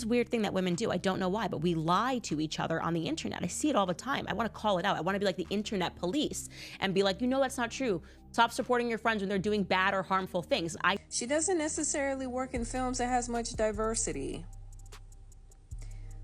this weird thing that women do. I don't know why, but we lie to each other on the internet. I see it all the time. I want to call it out. I want to be like the internet police and be like, that's not true. Stop supporting your friends when they're doing bad or harmful things. She doesn't necessarily work in films that has much diversity.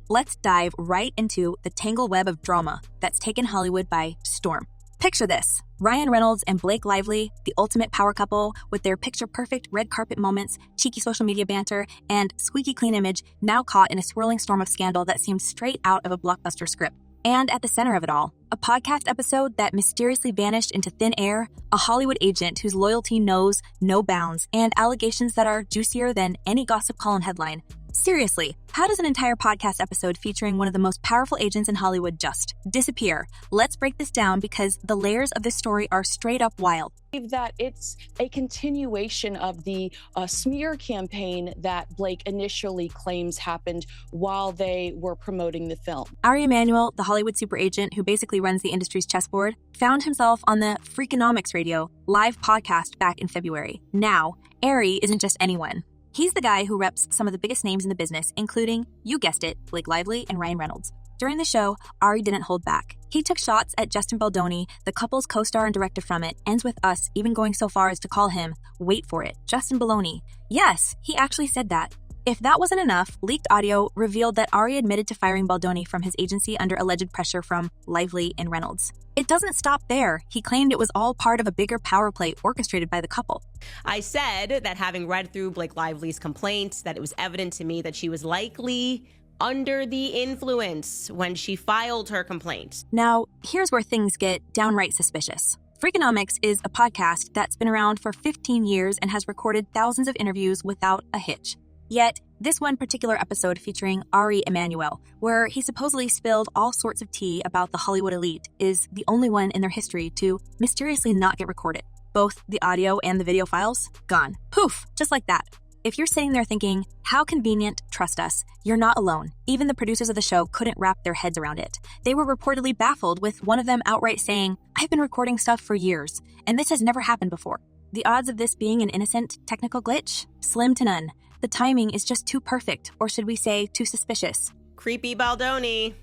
Let's dive right into the tangled web of drama that's taken Hollywood by storm. Picture this: Ryan Reynolds and Blake Lively, the ultimate power couple, with their picture-perfect red carpet moments, cheeky social media banter, and squeaky clean image, now caught in a swirling storm of scandal that seemed straight out of a blockbuster script. And at the center of it all, a podcast episode that mysteriously vanished into thin air, a Hollywood agent whose loyalty knows no bounds, and allegations that are juicier than any gossip column headline. Seriously, how does an entire podcast episode featuring one of the most powerful agents in Hollywood just disappear? Let's break this down because the layers of this story are straight up wild. That it's a continuation of the smear campaign that Blake initially claims happened while they were promoting the film. Ari Emanuel, the Hollywood super agent who basically runs the industry's chessboard, found himself on the Freakonomics Radio live podcast back in February. Now, Ari isn't just anyone. He's the guy who reps some of the biggest names in the business, including, you guessed it, Blake Lively and Ryan Reynolds. During the show, Ari didn't hold back. He took shots at Justin Baldoni, the couple's co-star and director from It, Ends With Us, even going so far as to call him, wait for it, Justin Baloney. Yes, he actually said that. If that wasn't enough, leaked audio revealed that Ari admitted to firing Baldoni from his agency under alleged pressure from Lively and Reynolds. It doesn't stop there. He claimed it was all part of a bigger power play orchestrated by the couple. I said that having read through Blake Lively's complaints, that it was evident to me that she was likely under the influence when she filed her complaint. Now, here's where things get downright suspicious. Freakonomics is a podcast that's been around for 15 years and has recorded thousands of interviews without a hitch. Yet, this one particular episode featuring Ari Emanuel, where he supposedly spilled all sorts of tea about the Hollywood elite, is the only one in their history to mysteriously not get recorded. Both the audio and the video files, gone. Poof, just like that. If you're sitting there thinking, how convenient, trust us, you're not alone. Even the producers of the show couldn't wrap their heads around it. They were reportedly baffled, with one of them outright saying, I've been recording stuff for years, and this has never happened before. The odds of this being an innocent technical glitch? Slim to none. The timing is just too perfect, or should we say too suspicious. Creepy Baldoni.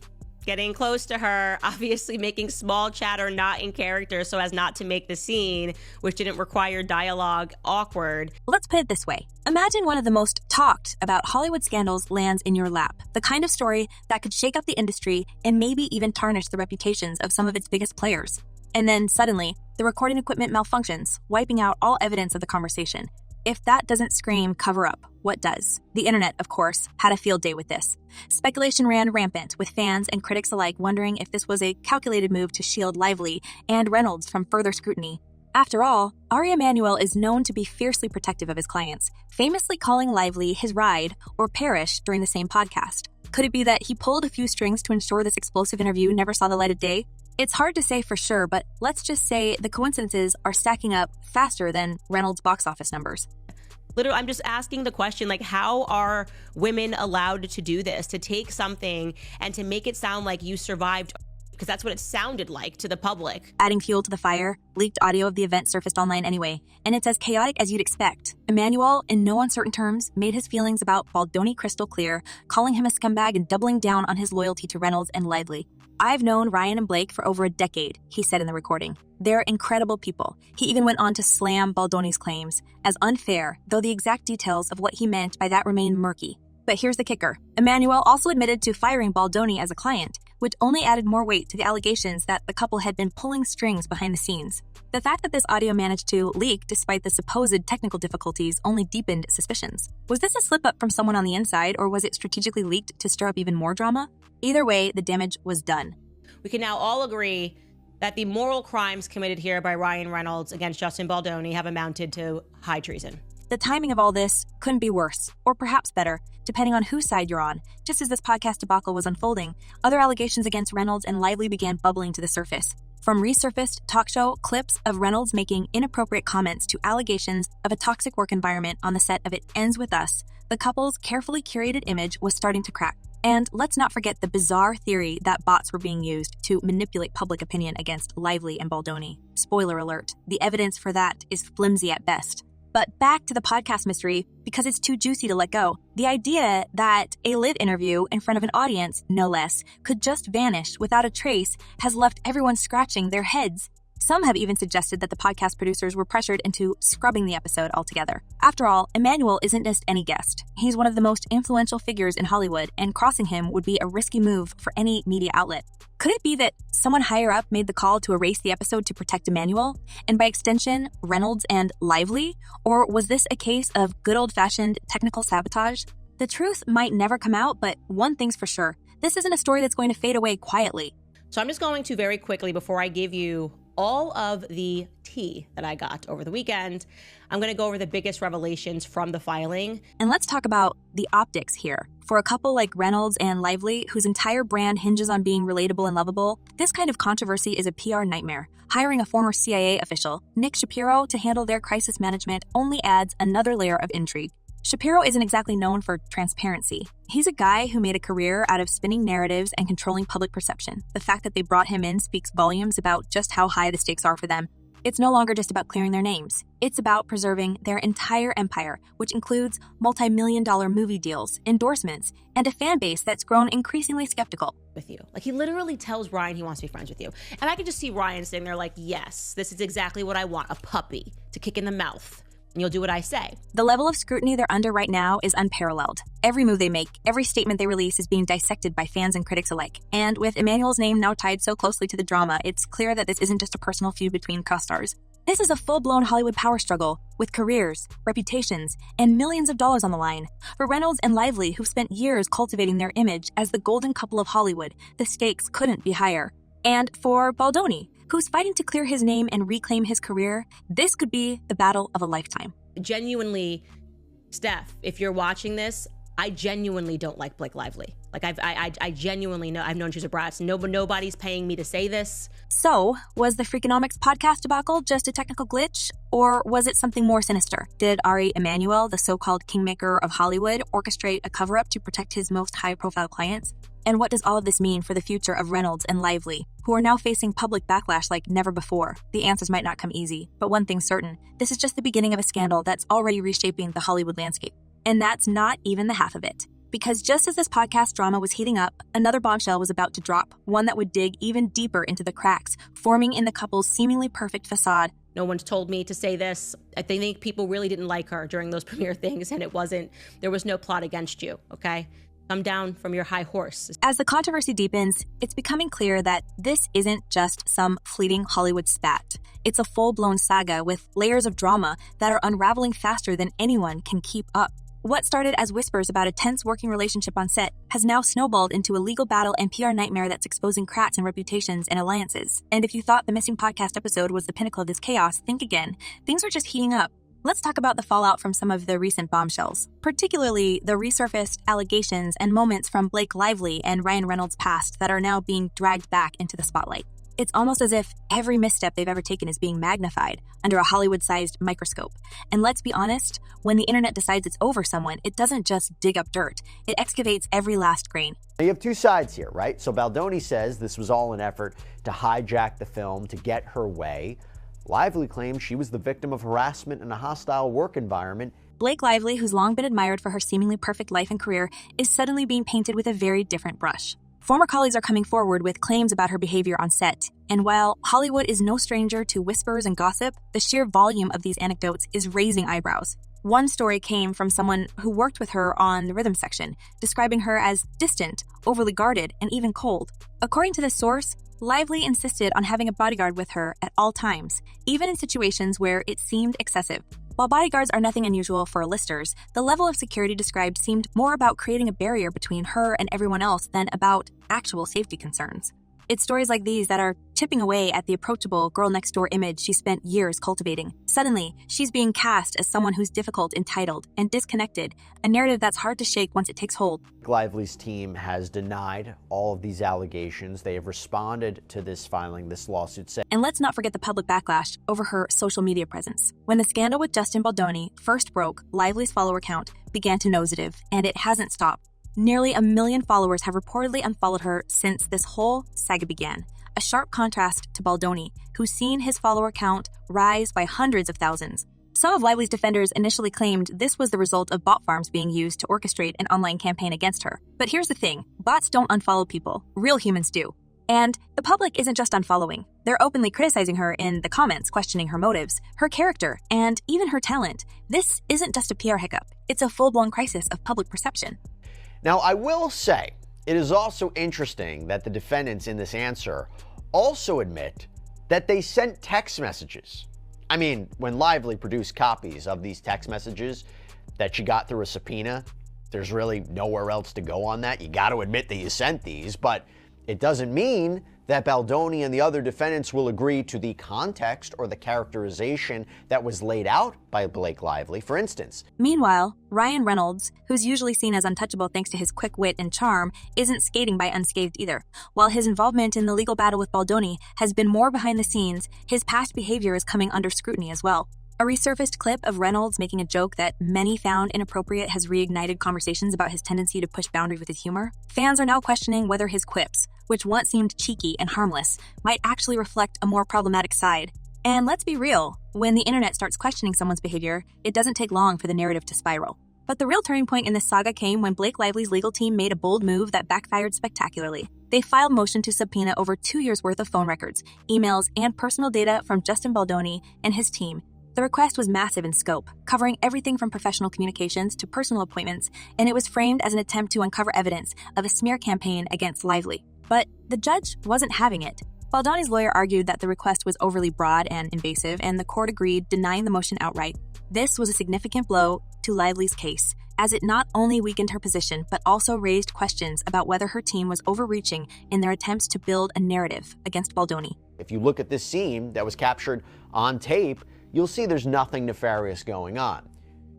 Getting close to her, obviously making small chatter not in character so as not to make the scene, which didn't require dialogue, awkward. Let's put it this way. Imagine one of the most talked about Hollywood scandals lands in your lap. The kind of story that could shake up the industry and maybe even tarnish the reputations of some of its biggest players. And then suddenly, the recording equipment malfunctions, wiping out all evidence of the conversation. If that doesn't scream cover up, what does? The internet, of course, had a field day with this. Speculation ran rampant, with fans and critics alike wondering if this was a calculated move to shield Lively and Reynolds from further scrutiny. After all, Ari Emanuel is known to be fiercely protective of his clients, famously calling Lively his ride or perish during the same podcast. Could it be that he pulled a few strings to ensure this explosive interview never saw the light of day? It's hard to say for sure, but let's just say the coincidences are stacking up faster than Reynolds' box office numbers. Literally, I'm just asking the question, how are women allowed to do this, to take something and to make it sound like you survived? Because that's what it sounded like to the public. Adding fuel to the fire, leaked audio of the event surfaced online anyway, and it's as chaotic as you'd expect. Emanuel, in no uncertain terms, made his feelings about Baldoni crystal clear, calling him a scumbag and doubling down on his loyalty to Reynolds and Lively. I've known Ryan and Blake for over a decade, he said in the recording. They're incredible people. He even went on to slam Baldoni's claims as unfair, though the exact details of what he meant by that remain murky. But here's the kicker. Emanuel also admitted to firing Baldoni as a client, which only added more weight to the allegations that the couple had been pulling strings behind the scenes. The fact that this audio managed to leak despite the supposed technical difficulties only deepened suspicions. Was this a slip-up from someone on the inside, or was it strategically leaked to stir up even more drama? Either way, the damage was done. We can now all agree that the moral crimes committed here by Ryan Reynolds against Justin Baldoni have amounted to high treason. The timing of all this couldn't be worse, or perhaps better, depending on whose side you're on. Just as this podcast debacle was unfolding, other allegations against Reynolds and Lively began bubbling to the surface. From resurfaced talk show clips of Reynolds making inappropriate comments to allegations of a toxic work environment on the set of It Ends With Us, the couple's carefully curated image was starting to crack. And let's not forget the bizarre theory that bots were being used to manipulate public opinion against Lively and Baldoni. Spoiler alert, the evidence for that is flimsy at best. But back to the podcast mystery, because it's too juicy to let go. The idea that a live interview in front of an audience, no less, could just vanish without a trace has left everyone scratching their heads. Some have even suggested that the podcast producers were pressured into scrubbing the episode altogether. After all, Emmanuel isn't just any guest. He's one of the most influential figures in Hollywood, and crossing him would be a risky move for any media outlet. Could it be that someone higher up made the call to erase the episode to protect Emmanuel, and by extension, Reynolds and Lively? Or was this a case of good old-fashioned technical sabotage? The truth might never come out, but one thing's for sure. This isn't a story that's going to fade away quietly. So I'm just going to very quickly, before I give you all of the tea that I got over the weekend, I'm going to go over the biggest revelations from the filing. And let's talk about the optics here. For a couple like Reynolds and Lively, whose entire brand hinges on being relatable and lovable, this kind of controversy is a PR nightmare. Hiring a former CIA official, Nick Shapiro, to handle their crisis management only adds another layer of intrigue. Shapiro isn't exactly known for transparency. He's a guy who made a career out of spinning narratives and controlling public perception. The fact that they brought him in speaks volumes about just how high the stakes are for them. It's no longer just about clearing their names. It's about preserving their entire empire, which includes multi-million-dollar movie deals, endorsements, and a fan base that's grown increasingly skeptical. With you. Like, he literally tells Ryan he wants to be friends with you. And I could just see Ryan sitting there like, yes, this is exactly what I want, a puppy to kick in the mouth. And you'll do what I say. The level of scrutiny they're under right now is unparalleled. Every move they make, every statement they release is being dissected by fans and critics alike. And with Emmanuel's name now tied so closely to the drama, it's clear that this isn't just a personal feud between co-stars. This is a full-blown Hollywood power struggle with careers, reputations, and millions of dollars on the line. For Reynolds and Lively, who've spent years cultivating their image as the golden couple of Hollywood, the stakes couldn't be higher. And for Baldoni, who's fighting to clear his name and reclaim his career, this could be the battle of a lifetime. Genuinely, Steph, if you're watching this, I genuinely don't like Blake Lively. Like, I genuinely know. I've known she's a brat. Nobody's paying me to say this. So, was the Freakonomics podcast debacle just a technical glitch? Or was it something more sinister? Did Ari Emanuel, the so-called kingmaker of Hollywood, orchestrate a cover-up to protect his most high-profile clients? And what does all of this mean for the future of Reynolds and Lively, who are now facing public backlash like never before? The answers might not come easy, but one thing's certain, this is just the beginning of a scandal that's already reshaping the Hollywood landscape. And that's not even the half of it. Because just as this podcast drama was heating up, another bombshell was about to drop, one that would dig even deeper into the cracks, forming in the couple's seemingly perfect facade. No one's told me to say this. I think people really didn't like her during those premiere things, and there was no plot against you, okay? Come down from your high horse. As the controversy deepens, it's becoming clear that this isn't just some fleeting Hollywood spat. It's a full-blown saga with layers of drama that are unraveling faster than anyone can keep up. What started as whispers about a tense working relationship on set has now snowballed into a legal battle and PR nightmare that's exposing cracks in reputations and alliances. And if you thought the missing podcast episode was the pinnacle of this chaos, think again. Things are just heating up. Let's talk about the fallout from some of the recent bombshells, particularly the resurfaced allegations and moments from Blake Lively and Ryan Reynolds' past that are now being dragged back into the spotlight. It's almost as if every misstep they've ever taken is being magnified under a Hollywood-sized microscope. And let's be honest, when the internet decides it's over someone, it doesn't just dig up dirt. It excavates every last grain. You have two sides here, right? So Baldoni says this was all an effort to hijack the film to get her way. Lively claims she was the victim of harassment in a hostile work environment. Blake Lively, who's long been admired for her seemingly perfect life and career, is suddenly being painted with a very different brush. Former colleagues are coming forward with claims about her behavior on set. And while Hollywood is no stranger to whispers and gossip, the sheer volume of these anecdotes is raising eyebrows. One story came from someone who worked with her on the rhythm section, describing her as distant, overly guarded, and even cold. According to the source, Lively insisted on having a bodyguard with her at all times, even in situations where it seemed excessive. While bodyguards are nothing unusual for listers, the level of security described seemed more about creating a barrier between her and everyone else than about actual safety concerns. It's stories like these that are chipping away at the approachable girl-next-door image she spent years cultivating. Suddenly, she's being cast as someone who's difficult, entitled, and disconnected, a narrative that's hard to shake once it takes hold. Lively's team has denied all of these allegations. They have responded to this filing, this lawsuit. And let's not forget the public backlash over her social media presence. When the scandal with Justin Baldoni first broke, Lively's follower count began to nosedive, and it hasn't stopped. Nearly 1 million followers have reportedly unfollowed her since this whole saga began, a sharp contrast to Baldoni, who's seen his follower count rise by hundreds of thousands. Some of Lively's defenders initially claimed this was the result of bot farms being used to orchestrate an online campaign against her. But here's the thing, bots don't unfollow people, real humans do. And the public isn't just unfollowing. They're openly criticizing her in the comments, questioning her motives, her character, and even her talent. This isn't just a PR hiccup. It's a full-blown crisis of public perception. Now, I will say, it is also interesting that the defendants in this answer also admit that they sent text messages. I mean, when Lively produced copies of these text messages that she got through a subpoena, there's really nowhere else to go on that. You got to admit that you sent these, but it doesn't mean that Baldoni and the other defendants will agree to the context or the characterization that was laid out by Blake Lively, for instance. Meanwhile, Ryan Reynolds, who's usually seen as untouchable thanks to his quick wit and charm, isn't skating by unscathed either. While his involvement in the legal battle with Baldoni has been more behind the scenes, his past behavior is coming under scrutiny as well. A resurfaced clip of Reynolds making a joke that many found inappropriate has reignited conversations about his tendency to push boundaries with his humor. Fans are now questioning whether his quips, which once seemed cheeky and harmless, might actually reflect a more problematic side. And let's be real, when the internet starts questioning someone's behavior, it doesn't take long for the narrative to spiral. But the real turning point in this saga came when Blake Lively's legal team made a bold move that backfired spectacularly. They filed motion to subpoena over 2 years' worth of phone records, emails, and personal data from Justin Baldoni and his team. The request was massive in scope, covering everything from professional communications to personal appointments, and it was framed as an attempt to uncover evidence of a smear campaign against Lively. But the judge wasn't having it. Baldoni's lawyer argued that the request was overly broad and invasive, and the court agreed, denying the motion outright. This was a significant blow to Lively's case, as it not only weakened her position, but also raised questions about whether her team was overreaching in their attempts to build a narrative against Baldoni. If you look at this scene that was captured on tape, you'll see there's nothing nefarious going on.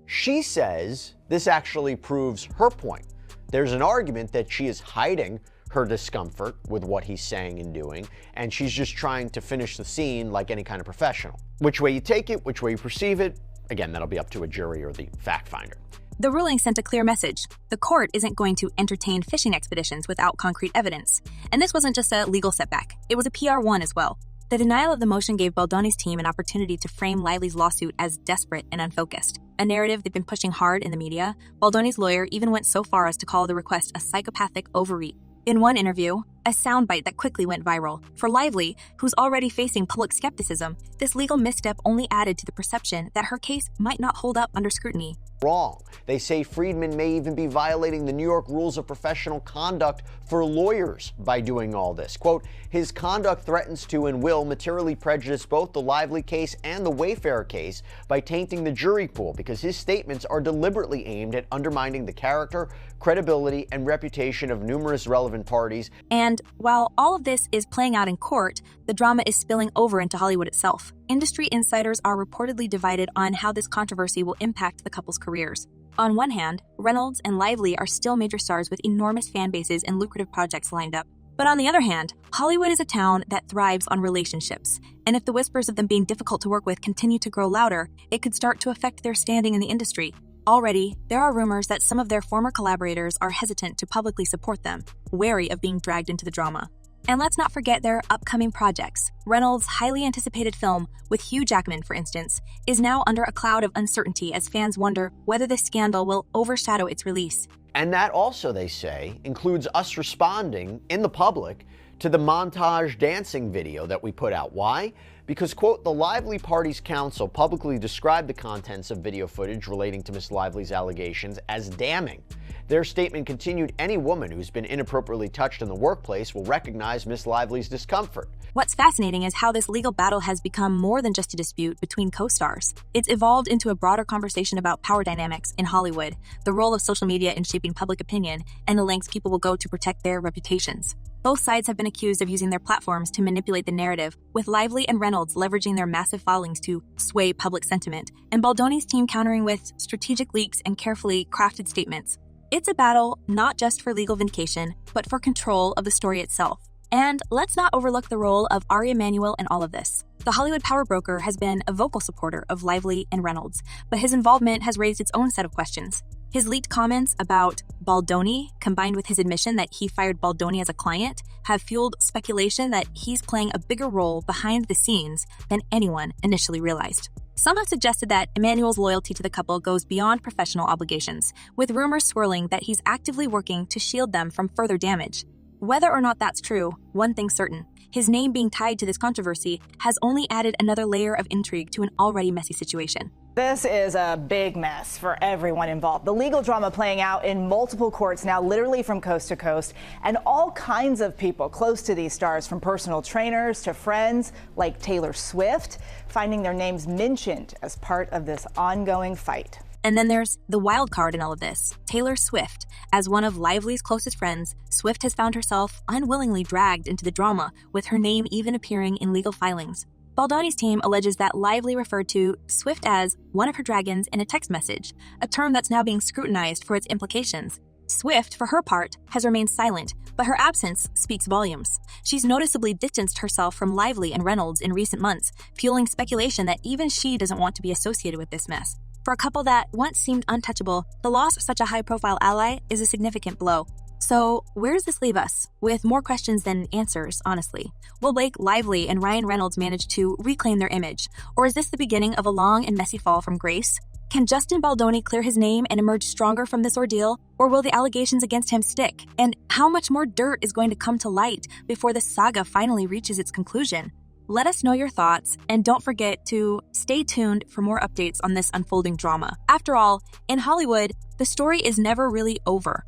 She says this actually proves her point. There's an argument that she is hiding her discomfort with what he's saying and doing, and she's just trying to finish the scene like any kind of professional. Which way you take it, which way you perceive it, again, that'll be up to a jury or the fact finder. The ruling sent a clear message. The court isn't going to entertain fishing expeditions without concrete evidence. And this wasn't just a legal setback, it was a PR one as well. The denial of the motion gave Baldoni's team an opportunity to frame Lively's lawsuit as desperate and unfocused, a narrative they've been pushing hard in the media. Baldoni's lawyer even went so far as to call the request a psychopathic overreach. In one interview, a soundbite that quickly went viral. For Lively, who's already facing public skepticism, this legal misstep only added to the perception that her case might not hold up under scrutiny. Wrong. They say Friedman may even be violating the New York rules of professional conduct for lawyers by doing all this. Quote, his conduct threatens to and will materially prejudice both the Lively case and the Wayfarer case by tainting the jury pool because his statements are deliberately aimed at undermining the character, credibility, and reputation of numerous relevant parties. And while all of this is playing out in court, the drama is spilling over into Hollywood itself. Industry insiders are reportedly divided on how this controversy will impact the couple's careers. On one hand, Reynolds and Lively are still major stars with enormous fan bases and lucrative projects lined up. But on the other hand, Hollywood is a town that thrives on relationships. And if the whispers of them being difficult to work with continue to grow louder, it could start to affect their standing in the industry. Already, there are rumors that some of their former collaborators are hesitant to publicly support them, wary of being dragged into the drama. And let's not forget their upcoming projects. Reynolds' highly anticipated film, with Hugh Jackman, for instance, is now under a cloud of uncertainty as fans wonder whether this scandal will overshadow its release. And that also, they say, includes us responding in the public to the montage dancing video that we put out. Why? Because, quote, the Lively Party's counsel publicly described the contents of video footage relating to Miss Lively's allegations as damning. Their statement continued, any woman who's been inappropriately touched in the workplace will recognize Miss Lively's discomfort. What's fascinating is how this legal battle has become more than just a dispute between co-stars. It's evolved into a broader conversation about power dynamics in Hollywood, the role of social media in shaping public opinion, and the lengths people will go to protect their reputations. Both sides have been accused of using their platforms to manipulate the narrative, with Lively and Reynolds leveraging their massive followings to sway public sentiment, and Baldoni's team countering with strategic leaks and carefully crafted statements. It's a battle not just for legal vindication, but for control of the story itself. And let's not overlook the role of Ari Emanuel in all of this. The Hollywood power broker has been a vocal supporter of Lively and Reynolds, but his involvement has raised its own set of questions. His leaked comments about Baldoni, combined with his admission that he fired Baldoni as a client, have fueled speculation that he's playing a bigger role behind the scenes than anyone initially realized. Some have suggested that Emmanuel's loyalty to the couple goes beyond professional obligations, with rumors swirling that he's actively working to shield them from further damage. Whether or not that's true, one thing's certain: his name being tied to this controversy has only added another layer of intrigue to an already messy situation. This is a big mess for everyone involved. The legal drama playing out in multiple courts now, literally from coast to coast, and all kinds of people close to these stars, from personal trainers to friends like Taylor Swift, finding their names mentioned as part of this ongoing fight. And then there's the wild card in all of this: Taylor Swift. As one of Lively's closest friends, Swift has found herself unwillingly dragged into the drama, with her name even appearing in legal filings. Baldoni's team alleges that Lively referred to Swift as one of her dragons in a text message, a term that's now being scrutinized for its implications. Swift, for her part, has remained silent, but her absence speaks volumes. She's noticeably distanced herself from Lively and Reynolds in recent months, fueling speculation that even she doesn't want to be associated with this mess. For a couple that once seemed untouchable, the loss of such a high-profile ally is a significant blow. So, where does this leave us? With more questions than answers, honestly. Will Blake Lively and Ryan Reynolds manage to reclaim their image? Or is this the beginning of a long and messy fall from grace? Can Justin Baldoni clear his name and emerge stronger from this ordeal? Or will the allegations against him stick? And how much more dirt is going to come to light before the saga finally reaches its conclusion? Let us know your thoughts, and don't forget to stay tuned for more updates on this unfolding drama. After all, in Hollywood, the story is never really over.